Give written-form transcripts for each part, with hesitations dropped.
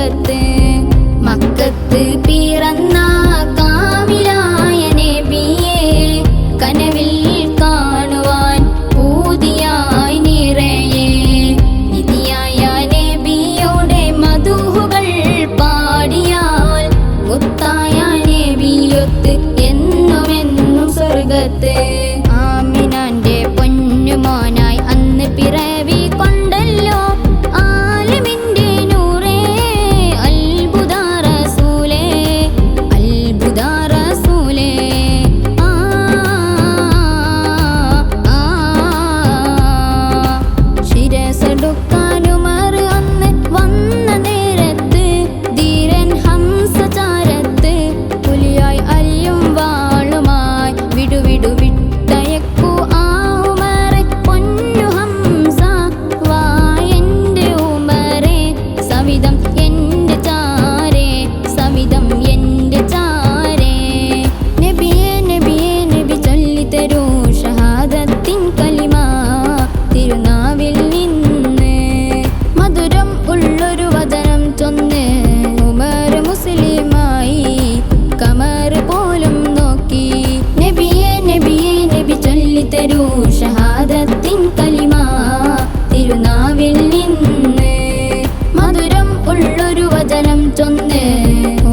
സ്വർഗത്ത്. മക്കത്ത് പിറന്ന കാമിലായ നബിയെ കനവിൽ കാണുവാൻ പൂതിയായി നിറയെ. നിധിയായ നബിയുടെ മധുഹുകൾ പാടിയാൽ മുത്തായ നബിയൊത്ത് എന്നുമെന്നും സ്വർഗത്ത്. ആമിനാന്റെ പൊന്നുമോനായി അന്ന് പിറവി കൊണ്ടല്ലോ ആലമിന്റെ നൂറേ അത്ഭുത റസൂലേ, അത്ഭുത റസൂലേ. ശിരസെടുക്കാനുമർ അന്ന് വന്ന നേരത്ത് ധീരൻ ഹംസചാരത്ത് പുലിയായി അരിയും വാളുമായി വിടുവിടു വിട്ടയക്കൂ ആ ഉമറെ പൊന്നു ഹംസ. വായെന്റെ ഉമറെ സവിധം എന്റെ ചാരേ, സവിധം എന്റെ ചാരേ. നബിയേ നബിയേ നബി ചൊല്ലിത്തരൂ ഷഹാദത്തിൻ കലിമ തിരുനാവിൽ നിന്ന്. മധുരം ഉള്ളൊരു വചനം ചൊന്ന് ഉമർ മുസ്ലിമായി കമർ പോലും നോക്കി. നബിയേ നബിയേ നബി ചൊല്ലിത്തരൂ ഷഹാദത്തിൻ കലിമ തിരുനാവിൽ നിന്ന്. മധുരം ഉള്ളൊരു വചനം ചൊന്ന്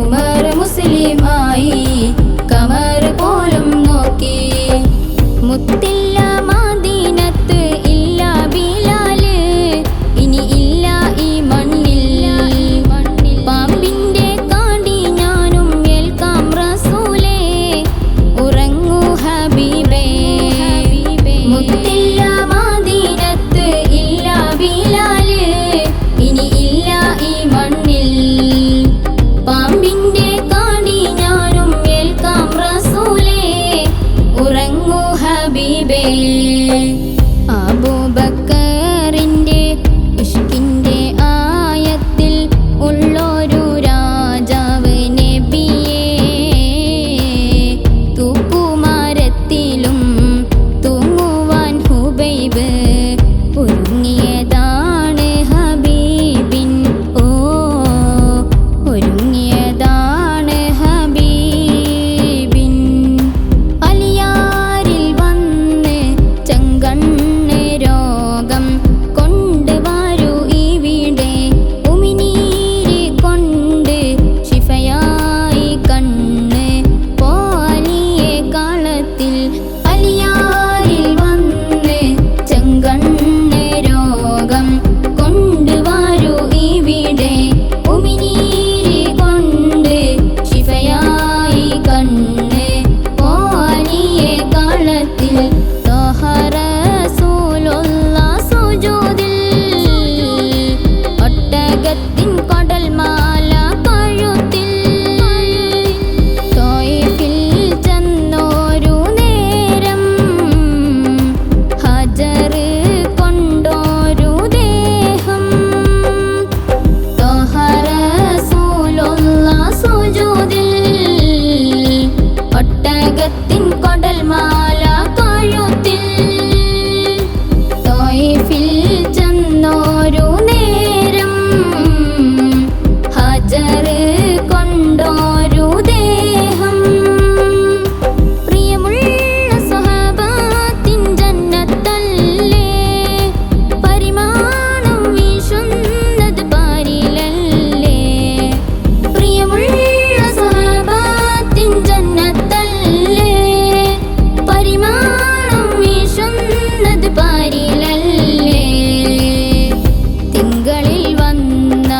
ഉമർ മുസ്ലിമായി കമർ പോലും നോക്കി. മുത്തില്ല മദീനത്ത് ഇല്ല ബിലാല്, ഇനി ഇല്ല ഈ മണ്ണിൽ. പാമ്പിന്റെ കാടി ഞാനും ഏൽക്കാം റസൂലേ, ഉറങ്ങൂ ഹബീബേ. മുത്തില്ല മദീനത്ത് ഇല്ല ബിലാല്, ഇനി ഇല്ല ഈ മണ്ണിൽ. പാമ്പിന്റെ കാടി ഞാനും ഏൽക്കാം റസൂലേ, ഉറങ്ങൂ ഹബീബേ. അബൂബക്കറിന്റെ ഇഷ്കിന്റെ ആയത്തിൽ ഉള്ളൊരു രാജാവ് നബിയേ, തൂക്കുമരത്തിലും തൂങ്ങുവാൻ ഹുബൈബ് ഒരുങ്ങിയതാണ് ഹബീബിൻ. ഓ ഒരുങ്ങിയതാണ് ഹബീബിൻ. അലിയാരിൽ വന്ന് ചെങ്കണ്ണ് രോഗം കൊണ്ട് വരൂ ഇവിടെ, ഉമിനീര് കൊണ്ട് ശിഫയായി കണ്ണ് പോലിയെ കാളത്തിൽ. അലിയാരിൽ വന്ന് ചെങ്കണ്ണ് രോഗം കൊണ്ട് വരൂ ഇവിടെ, ഉമിനീര് കൊണ്ട് ശിഫയായി കണ്ണ് പോലിയെ കാളത്തിൽ. ത്വഹ റസൂലുള്ളാഹ് സുജൂദിൽ ഒട്ടകത്തിൻ കൊടൽമാല കഴുത്തിൽ. ത്വായിഫിൽ ചെന്നോരു നേരം ഹജർ കൊണ്ടോരു ദേഹം. ത്വഹ റസൂലുള്ളാഹ് സുജൂദിൽ ഒട്ടകത്തിൻ കൊടൽമാല കഴുത്തിൽ. ത്വായിഫിൽ ചെന്നോരു നേരം ഹജർ കൊണ്ടോരു ദേഹം. പ്രിയമുള്ള സ്വഹാബത്തിൻ ജന്നത്തല്ലേ, പരിമാണം വീശുന്നത് പാരിലല്ലേ. പ്രിയമുള്ള സ്വഹാബത്തിൻ ജന്നത്തല്ലേ, പരിമാണം വീശുന്നത് പാരിലല്ലേ. തിങ്കളിൽ വന്ന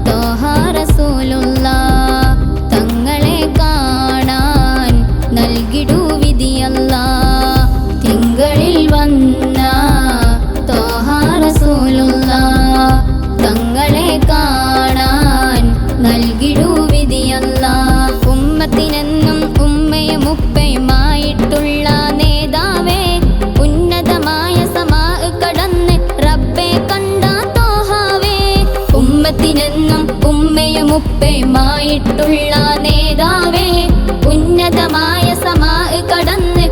ത്വഹ റസൂലുള്ളാഹ് തങ്ങളെ കാണാൻ നൽകിടൂ വിധിയല്ലാഹ്. തിങ്കളിൽ വന്ന ത്വഹ റസൂലുള്ളാഹ് തങ്ങളെ കാണാൻ നൽകിടൂ വിധിയല്ലാഹ്. ഉമ്മത്തിനെന്നും ഉമ്മയും ഉപ്പയുമായിട്ടുള്ള നേതാവേ, ഉന്നതമായ സമാ കടന്ന് റബ്ബെ കണ്ട ത്വഹാവേ. ഉമ്മത്തിനെന്നും ഉമ്മയും ഉപ്പയുമായിട്ടുള്ള നേതാവേ, ഉന്നതമായ സമാ കടന്ന്